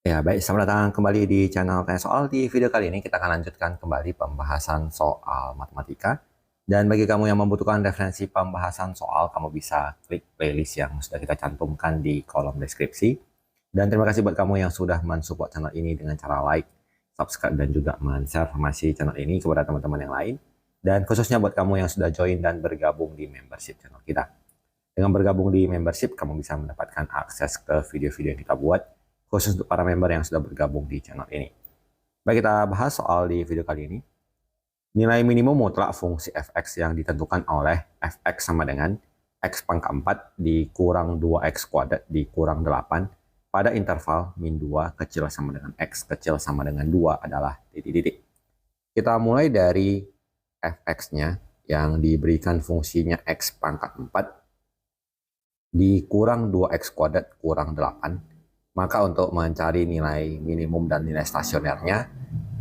Ya, baik. Selamat datang kembali di channel Tanya Soal. Di video kali ini kita akan lanjutkan kembali pembahasan soal matematika. Dan bagi kamu yang membutuhkan referensi pembahasan soal, kamu bisa klik playlist yang sudah kita cantumkan di kolom deskripsi. Dan terima kasih buat kamu yang sudah mensupport channel ini dengan cara like, subscribe, dan juga men-share informasi channel ini kepada teman-teman yang lain. Dan khususnya buat kamu yang sudah join dan bergabung di membership channel kita. Dengan bergabung di membership, kamu bisa mendapatkan akses ke video-video yang kita buat, khusus untuk para member yang sudah bergabung di channel ini. Baik, kita bahas soal di video kali ini. Nilai minimum mutlak fungsi fx yang ditentukan oleh fx sama dengan x pangkat 4 dikurang 2x kuadrat dikurang 8 pada interval min 2 kecil sama dengan x kecil sama dengan 2 adalah titik-titik. Kita mulai dari fx-nya yang diberikan fungsinya x pangkat 4 dikurang 2x kuadrat kurang 8. Maka untuk mencari nilai minimum dan nilai stasionernya,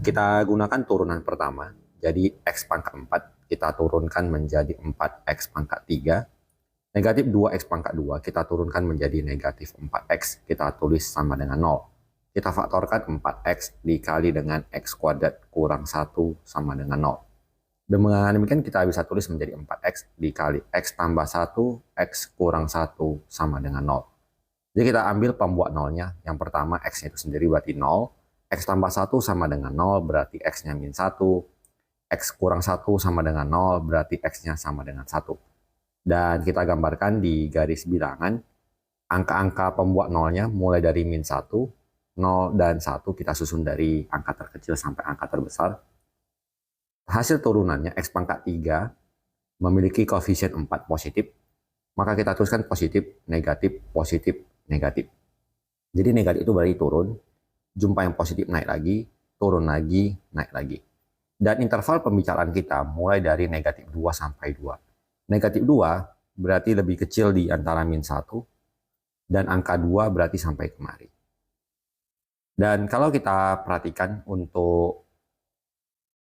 kita gunakan turunan pertama. Jadi x pangkat 4 kita turunkan menjadi 4x pangkat 3. Negatif 2x pangkat 2 kita turunkan menjadi negatif 4x. Kita tulis sama dengan 0. Kita faktorkan 4x dikali dengan x kuadrat kurang 1 sama dengan 0. Dengan demikian kita bisa tulis menjadi 4x dikali x tambah 1, x kurang 1 sama dengan 0. Jadi kita ambil pembuat nolnya. Yang pertama x-nya itu sendiri berarti 0. X tambah 1 sama dengan 0 berarti x-nya min 1. X kurang 1 sama dengan 0 berarti x-nya sama dengan 1. Dan kita gambarkan di garis bilangan. Angka-angka pembuat nolnya mulai dari min 1, 0, dan 1 kita susun dari angka terkecil sampai angka terbesar. Hasil turunannya x pangkat 3 memiliki koefisien 4 positif. Maka kita tuliskan positif, negatif, positif, negatif. Jadi negatif itu berarti turun, jumpa yang positif naik lagi, turun lagi, naik lagi. Dan interval pembicaraan kita mulai dari negatif 2 sampai 2. Negatif 2 berarti lebih kecil di antara min 1, dan angka 2 berarti sampai kemari. Dan kalau kita perhatikan untuk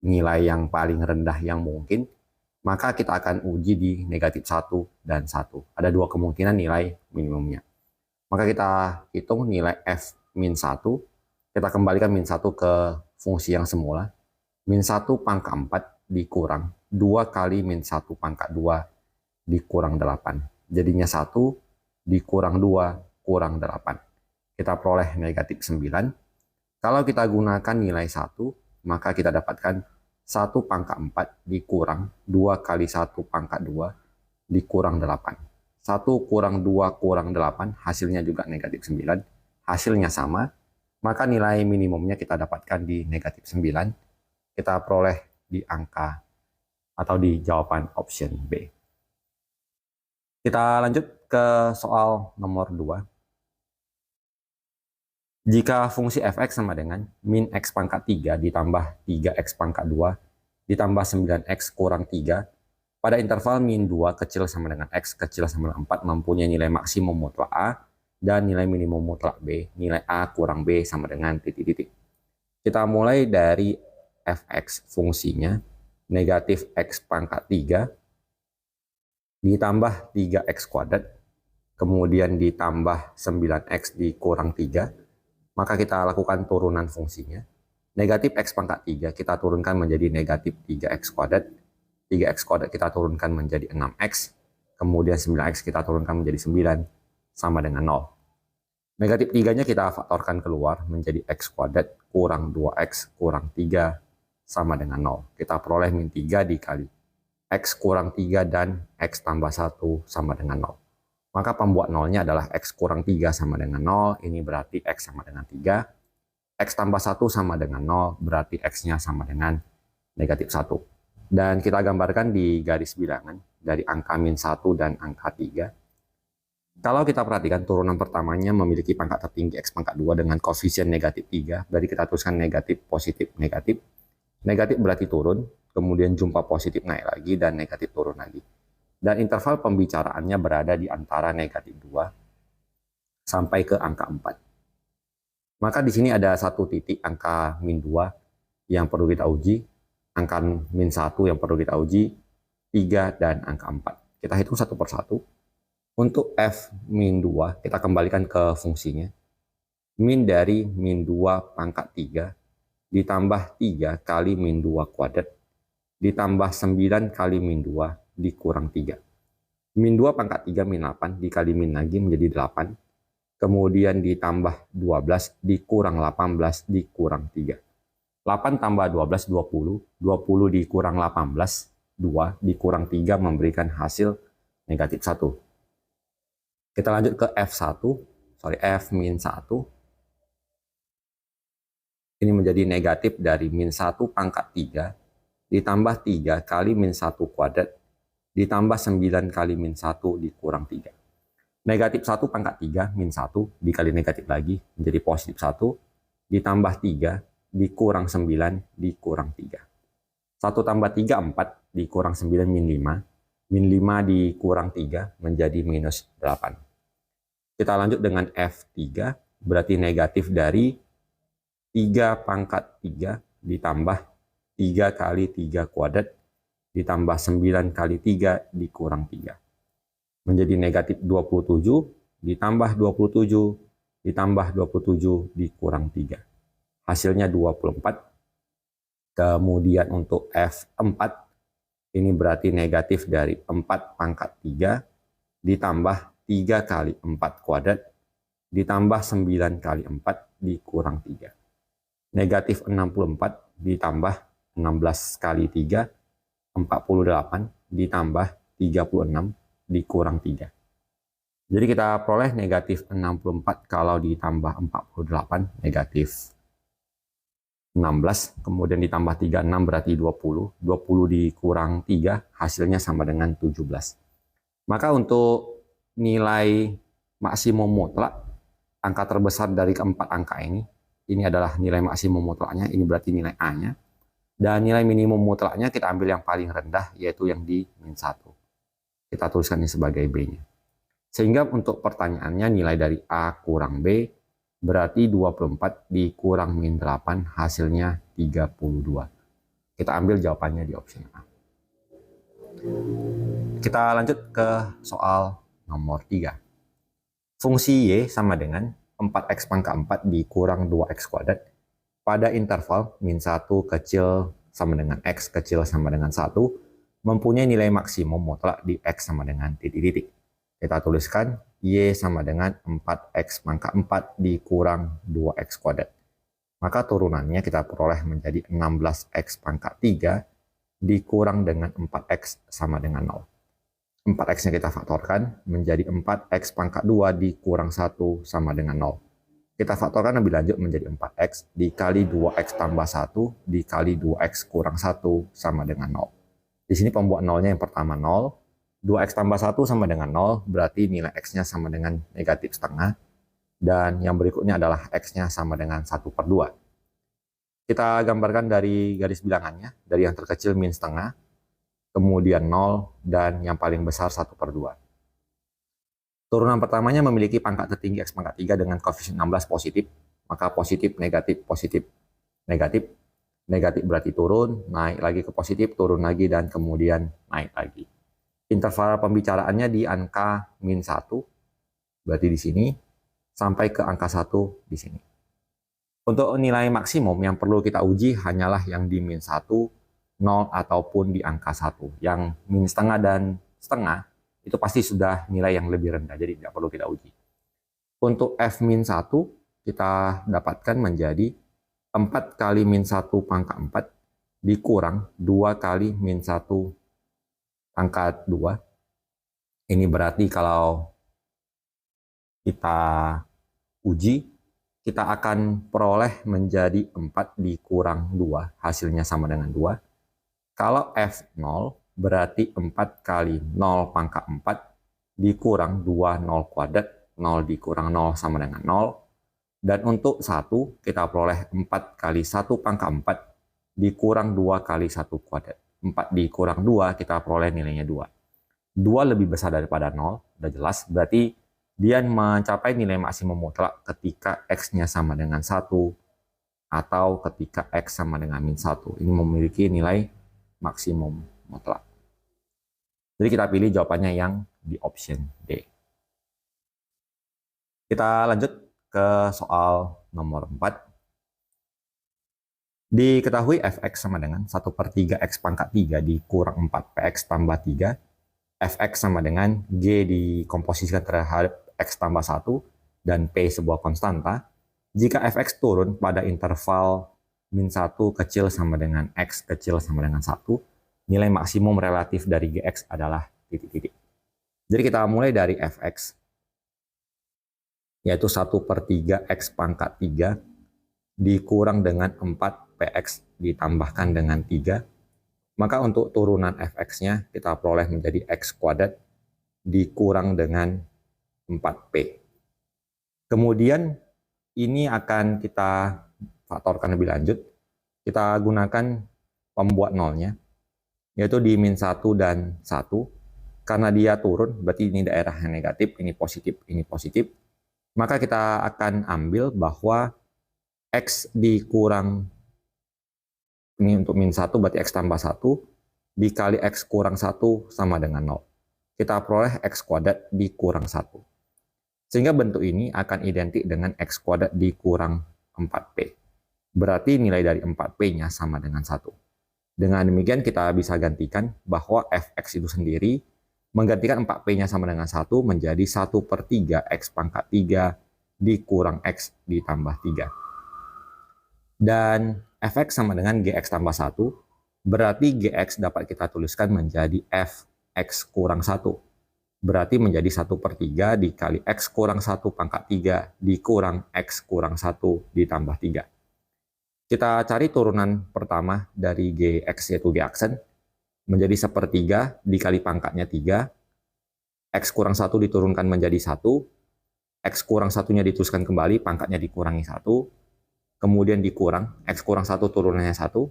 nilai yang paling rendah yang mungkin, maka kita akan uji di negatif 1 dan 1. Ada dua kemungkinan nilai minimumnya. Maka kita hitung nilai f min 1, kita kembalikan min 1 ke fungsi yang semula. Min 1 pangkat 4 dikurang 2 kali min 1 pangkat 2 dikurang 8. Jadinya 1 dikurang 2 kurang 8. Kita peroleh negatif 9. Kalau kita gunakan nilai 1, maka kita dapatkan 1 pangkat 4 dikurang 2 kali 1 pangkat 2 dikurang 8. 1 kurang 2 kurang 8, hasilnya juga negatif 9. Hasilnya sama, maka nilai minimumnya kita dapatkan di negatif 9. Kita peroleh di angka atau di jawaban option B. Kita lanjut ke soal nomor 2. Jika fungsi fx sama dengan min x pangkat 3 ditambah 3x pangkat 2 ditambah 9x kurang 3 pada interval min 2 kecil sama dengan x kecil sama dengan 4 mempunyai nilai maksimum mutlak A dan nilai minimum mutlak B, nilai A kurang B sama dengan titik-titik. Kita mulai dari fx fungsinya negatif x pangkat 3 ditambah 3x kuadrat kemudian ditambah 9x dikurang 3, maka kita lakukan turunan fungsinya. Negatif x pangkat 3 kita turunkan menjadi negatif 3x kuadrat. 3x kuadrat kita turunkan menjadi 6x. Kemudian 9x kita turunkan menjadi 9 sama dengan 0. Negatif 3-nya kita faktorkan keluar menjadi x kuadrat kurang 2x kurang 3 sama dengan 0. Kita peroleh min 3 dikali x kurang 3 dan x tambah 1 sama dengan 0. Maka pembuat nolnya adalah x kurang 3 sama dengan 0. Ini berarti x sama dengan 3. X tambah 1 sama dengan 0. Berarti x-nya sama dengan negatif 1. Dan kita gambarkan di garis bilangan dari angka min 1 dan angka 3. Kalau kita perhatikan turunan pertamanya memiliki pangkat tertinggi x pangkat 2 dengan koefisien negatif 3. Berarti kita tuliskan negatif, positif, negatif. Negatif berarti turun, kemudian jumpa positif naik lagi, dan negatif turun lagi. Dan interval pembicaraannya berada di antara negatif 2 sampai ke angka 4. Maka di sini ada satu titik angka min 2 yang perlu kita uji, angka min 1 yang perlu kita uji, 3, dan angka 4. Kita hitung satu persatu. Untuk f min 2, kita kembalikan ke fungsinya. min dari min 2 pangkat 3 ditambah 3 kali min 2 kuadrat ditambah 9 kali min 2 dikurang 3. Min 2 pangkat 3 min 8 dikali min lagi menjadi 8. Kemudian ditambah 12 dikurang 18 dikurang 3. 8 tambah 12, 20. 20 dikurang 18, 2 dikurang 3 memberikan hasil negatif 1. Kita lanjut ke F-1. Ini menjadi negatif dari min 1 pangkat 3 ditambah 3 kali min 1 kuadrat ditambah 9 kali min 1 dikurang 3. Negatif 1 pangkat 3 min 1 dikali negatif lagi menjadi positif 1 ditambah 3 dikurang 9 dikurang 3. 1 tambah 3, 4 dikurang 9 min 5. Min 5 dikurang 3 menjadi minus 8. Kita lanjut dengan F3, berarti negatif dari 3 pangkat 3 ditambah 3 kali 3 kuadrat ditambah 9 kali 3 dikurang 3. Menjadi negatif 27 ditambah 27 ditambah 27 dikurang 3. Hasilnya 24. Kemudian untuk F4, ini berarti negatif dari 4 pangkat 3 ditambah 3 kali 4 kuadrat ditambah 9 kali 4 dikurang 3. Negatif 64 ditambah 16 kali 3, 48 ditambah 36 dikurang 3. Jadi kita peroleh negatif 64 kalau ditambah 48 negatif 16, kemudian ditambah 36 berarti 20. 20 dikurang 3 hasilnya sama dengan 17. Maka untuk nilai maksimum mutlak, angka terbesar dari keempat angka ini adalah nilai maksimum mutlaknya, ini berarti nilai A-nya. Dan nilai minimum mutlaknya kita ambil yang paling rendah, yaitu yang di min 1. Kita tuliskan ini sebagai B-nya. Sehingga untuk pertanyaannya nilai dari A kurang B berarti 24 dikurang min 8 hasilnya 32. Kita ambil jawabannya di opsi A. Kita lanjut ke soal nomor 3. Fungsi Y sama dengan 4x pangkat 4 dikurang 2x kuadrat pada interval min 1 kecil sama dengan x kecil sama dengan 1 mempunyai nilai maksimum mutlak di x sama dengan titik-titik. Kita tuliskan Y sama dengan 4x pangkat 4 dikurang 2x kuadrat. Maka turunannya kita peroleh menjadi 16x pangkat 3 dikurang dengan 4x sama dengan 0. 4x-nya kita faktorkan menjadi 4x pangkat 2 dikurang 1 sama dengan 0. Kita faktorkan lebih lanjut menjadi 4x dikali 2x tambah 1 dikali 2x kurang 1 sama dengan 0. Di sini pembuat nolnya yang pertama 0. 2x tambah 1 sama dengan 0, berarti nilai x-nya sama dengan negatif setengah. Dan yang berikutnya adalah x-nya sama dengan 1/2. Kita gambarkan dari garis bilangannya, dari yang terkecil min setengah, kemudian 0, dan yang paling besar 1/2. Turunan pertamanya memiliki pangkat tertinggi x pangkat 3 dengan koefisien 16 positif, maka positif, negatif, negatif. Negatif berarti turun, naik lagi ke positif, turun lagi, dan kemudian naik lagi. Interval pembicaraannya di angka min 1, berarti di sini, sampai ke angka 1 di sini. Untuk nilai maksimum yang perlu kita uji hanyalah yang di min 1, 0, ataupun di angka 1. Yang min setengah dan setengah, itu pasti sudah nilai yang lebih rendah, jadi tidak perlu kita uji. Untuk F min 1, kita dapatkan menjadi 4 kali min 1 pangkat 4 dikurang 2 kali min 1 pangkat 2. Ini berarti kalau kita uji, kita akan peroleh menjadi 4 dikurang 2, hasilnya sama dengan 2. Kalau F0 berarti 4 kali 0 pangkat 4 dikurang 2 0 kuadrat, 0 dikurang 0 sama dengan 0. Dan untuk 1, kita peroleh 4 kali 1 pangkat 4 dikurang 2 kali 1 kuadrat. 4 dikurang 2, kita peroleh nilainya 2. 2 lebih besar daripada 0, udah jelas, berarti dia mencapai nilai maksimum mutlak ketika X-nya sama dengan 1 atau ketika X sama dengan min 1. Ini memiliki nilai maksimum mutlak. Jadi kita pilih jawabannya yang di option D. Kita lanjut ke soal nomor 4. Diketahui fx sama dengan 1/3 x pangkat 3 dikurang 4 px tambah 3. Fx sama dengan G dikomposisikan terhadap X tambah 1 dan P sebuah konstanta. Jika Fx turun pada interval min 1 kecil sama dengan X kecil sama dengan 1, nilai maksimum relatif dari Gx adalah titik-titik. Jadi kita mulai dari Fx, yaitu 1/3 X pangkat 3 dikurang dengan 4 Px ditambahkan dengan 3. Maka untuk turunan fx-nya kita peroleh menjadi x kuadrat dikurang dengan 4p. Kemudian ini akan kita faktorkan lebih lanjut. Kita gunakan pembuat nolnya, yaitu di min 1 dan 1. Karena dia turun, berarti ini daerah yang negatif, ini positif, ini positif. Maka kita akan ambil bahwa x dikurang, ini untuk min 1 berarti x tambah 1, dikali x kurang 1 sama dengan 0. Kita peroleh x kuadrat dikurang 1. Sehingga bentuk ini akan identik dengan x kuadrat dikurang 4p. Berarti nilai dari 4p-nya sama dengan 1. Dengan demikian kita bisa gantikan bahwa fx itu sendiri menggantikan 4p-nya sama dengan 1 menjadi 1/3 x pangkat 3 dikurang x ditambah 3. Dan fx sama dengan gx tambah 1, berarti gx dapat kita tuliskan menjadi fx kurang 1. Berarti menjadi 1/3 dikali x kurang 1 pangkat 3 dikurang x kurang 1 ditambah 3. Kita cari turunan pertama dari gx, yaitu g aksen, menjadi 1/3 dikali pangkatnya 3, x kurang 1 diturunkan menjadi 1, x kurang 1-nya dituliskan kembali, pangkatnya dikurangi 1, kemudian dikurang, x kurang 1 turunannya 1,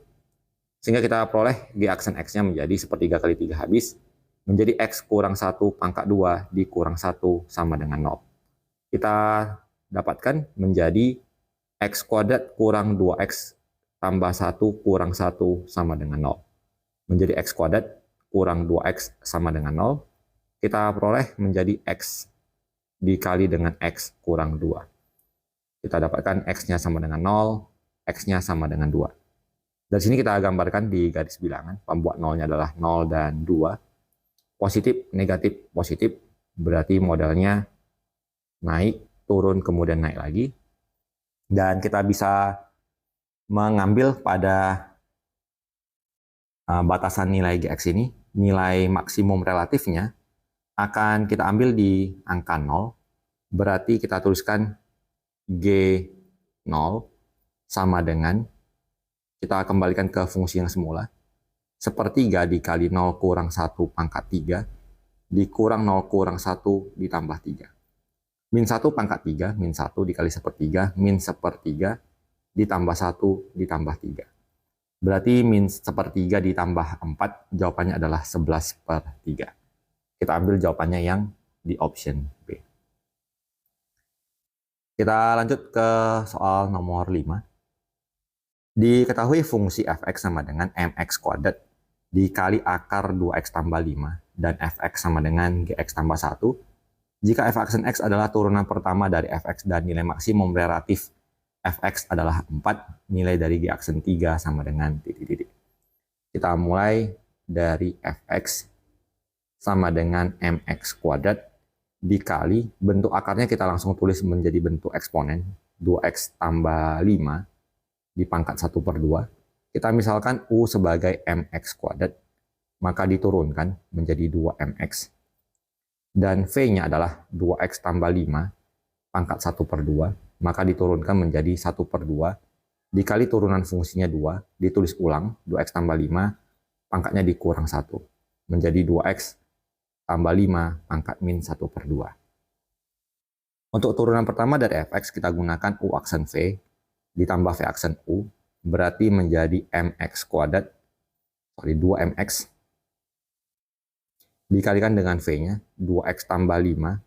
sehingga kita peroleh g aksen x-nya menjadi 1/3 kali 3 habis, menjadi x kurang 1 pangkat 2 dikurang 1 sama dengan 0. Kita dapatkan menjadi x kuadrat kurang 2x tambah 1 kurang 1 sama dengan 0. Menjadi x kuadrat kurang 2x sama dengan 0. Kita peroleh menjadi x dikali dengan x kurang 2. Kita dapatkan x-nya sama dengan 0, x-nya sama dengan 2. Dari sini kita gambarkan di garis bilangan, pembuat nolnya adalah 0 dan 2. Positif, negatif, positif, berarti modelnya naik, turun, kemudian naik lagi. Dan kita bisa mengambil pada batasan nilai Gx ini, nilai maksimum relatifnya akan kita ambil di angka 0, berarti kita tuliskan G0 sama dengan, kita kembalikan ke fungsi yang semula, 1/3 dikali 0 kurang 1 pangkat 3 dikurang 0 kurang 1 ditambah 3. Min 1 pangkat 3, min 1 dikali 1/3, min 1/3 ditambah 1 ditambah 3. Berarti min 1/3 ditambah 4, jawabannya adalah 11/3. Kita ambil jawabannya yang di option B. Kita lanjut ke soal nomor 5. Diketahui fungsi fx sama dengan mx kuadrat dikali akar 2x tambah 5 dan fx sama dengan gx tambah 1. Jika f aksen x adalah turunan pertama dari fx dan nilai maksimum relatif fx adalah 4, nilai dari g aksen 3 sama dengan titik-titik. Kita mulai dari fx sama dengan mx kuadrat dikali, bentuk akarnya kita langsung tulis menjadi bentuk eksponen, 2x tambah 5 dipangkat 1/2. Kita misalkan u sebagai mx kuadrat, maka diturunkan menjadi 2mx. Dan v-nya adalah 2x tambah 5 pangkat 1/2, maka diturunkan menjadi 1/2, dikali turunan fungsinya 2, ditulis ulang, 2x tambah 5, pangkatnya dikurang 1, menjadi 2x tambah 5 pangkat min 1/2. Untuk turunan pertama dari fx kita gunakan u aksen v ditambah v aksen u, berarti menjadi mx kuadrat, 2mx, dikalikan dengan v-nya, 2x tambah 5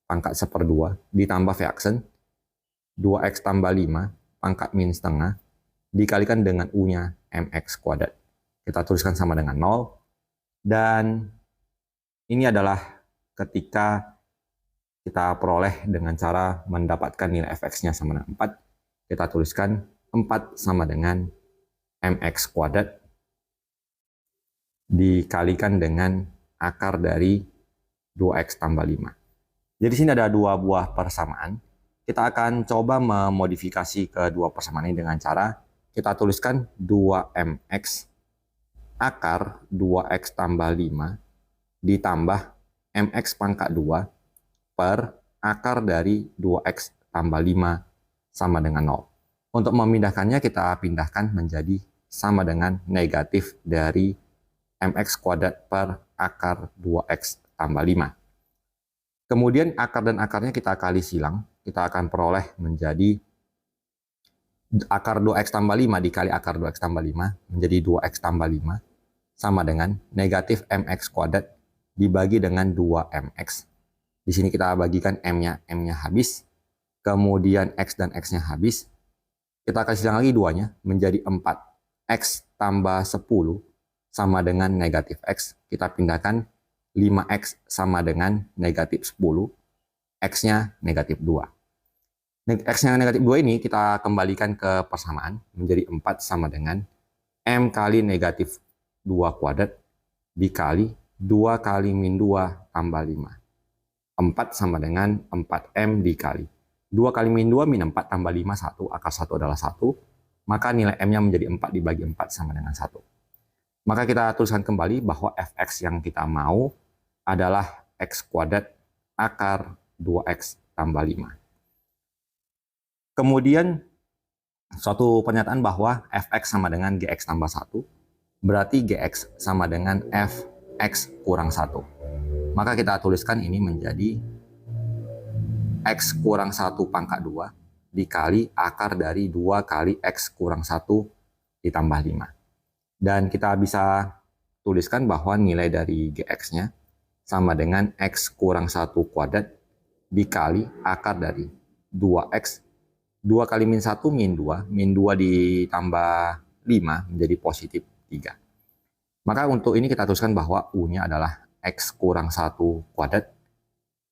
pangkat 1/2 ditambah v aksen, 2x tambah 5 pangkat min setengah, dikalikan dengan u-nya mx kuadrat. Kita tuliskan sama dengan 0, dan ini adalah ketika kita peroleh dengan cara mendapatkan nilai fx-nya sama dengan 4. Kita tuliskan 4 sama dengan mx kuadrat dikalikan dengan akar dari 2x tambah 5. Jadi sini ada dua buah persamaan. Kita akan coba memodifikasi kedua persamaan ini dengan cara kita tuliskan 2mx akar 2x tambah 5 ditambah mx pangkat 2 per akar dari 2x tambah 5 sama dengan 0. Untuk memindahkannya kita pindahkan menjadi sama dengan negatif dari mx kuadrat per akar 2x tambah 5. Kemudian akar dan akarnya kita kali silang, kita akan peroleh menjadi akar 2x tambah 5 dikali akar 2x tambah 5 menjadi 2x tambah 5 sama dengan negatif mx kuadrat dibagi dengan 2mx. Di sini kita bagikan m-nya habis, kemudian x dan x-nya habis. Kita kasih silang lagi 2-nya menjadi 4. X tambah 10 sama dengan negatif x. Kita pindahkan 5x sama dengan negatif 10. X-nya negatif 2. X-nya negatif 2 ini kita kembalikan ke persamaan menjadi 4 sama dengan m kali negatif 2 kuadrat dikali 2 kali min 2 tambah 5. 4 sama dengan 4M dikali 2 kali min 2 min 4 tambah 5 1, akar 1 adalah 1, maka nilai M-nya menjadi 4 dibagi 4 sama dengan 1. Maka kita tuliskan kembali bahwa fx yang kita mau adalah x kuadrat akar 2x tambah 5. Kemudian suatu pernyataan bahwa fx sama dengan gx tambah 1, berarti gx sama dengan fx kurang 1. Maka kita tuliskan ini menjadi x kurang 1 pangkat 2 dikali akar dari 2 kali x kurang 1 ditambah 5. Dan kita bisa tuliskan bahwa nilai dari gx-nya sama dengan x kurang 1 kuadrat dikali akar dari 2x. 2 kali min 1 min 2. Min 2 ditambah 5 menjadi positif 3. Maka untuk ini kita tuliskan bahwa u-nya adalah x kurang 1 kuadrat,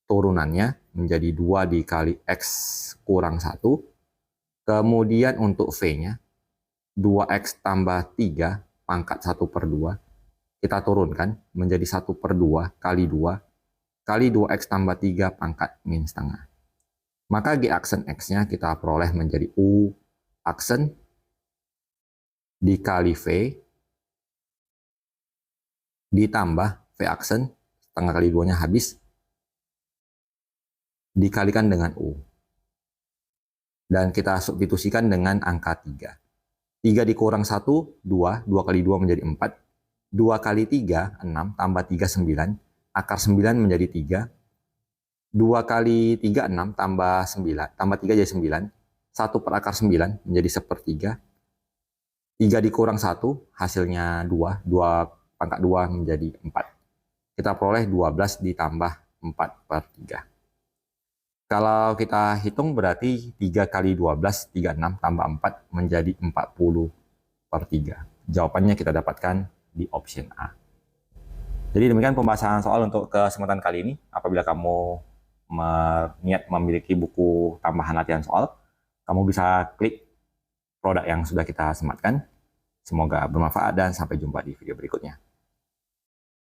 turunannya menjadi 2 dikali x kurang 1. Kemudian untuk v-nya 2x tambah 3 pangkat 1 per 2. Kita turunkan menjadi 1 per 2 kali 2 kali 2x tambah 3 pangkat min setengah. Maka g aksen x-nya kita peroleh menjadi u aksen dikali v ditambah V aksen, setengah kali 2-nya habis, dikalikan dengan U. Dan kita substitusikan dengan angka 3. 3 dikurang 1, 2. 2 kali 2 menjadi 4. 2 kali 3, 6. Tambah 3, 9. Akar 9 menjadi 3. 2 kali 3, 6. Tambah 9. Tambah 3 jadi 9. 1 per akar 9 menjadi 1/3. 3 dikurang 1, hasilnya 2. 2 pangkat 2 menjadi 4. Kita peroleh 12 ditambah 4/3. Kalau kita hitung berarti 3 kali 12, 36 tambah 4 menjadi 40/3. Jawabannya kita dapatkan di option A. Jadi demikian pembahasan soal untuk kesempatan kali ini. Apabila kamu niat memiliki buku tambahan latihan soal, kamu bisa klik produk yang sudah kita sematkan. Semoga bermanfaat dan sampai jumpa di video berikutnya.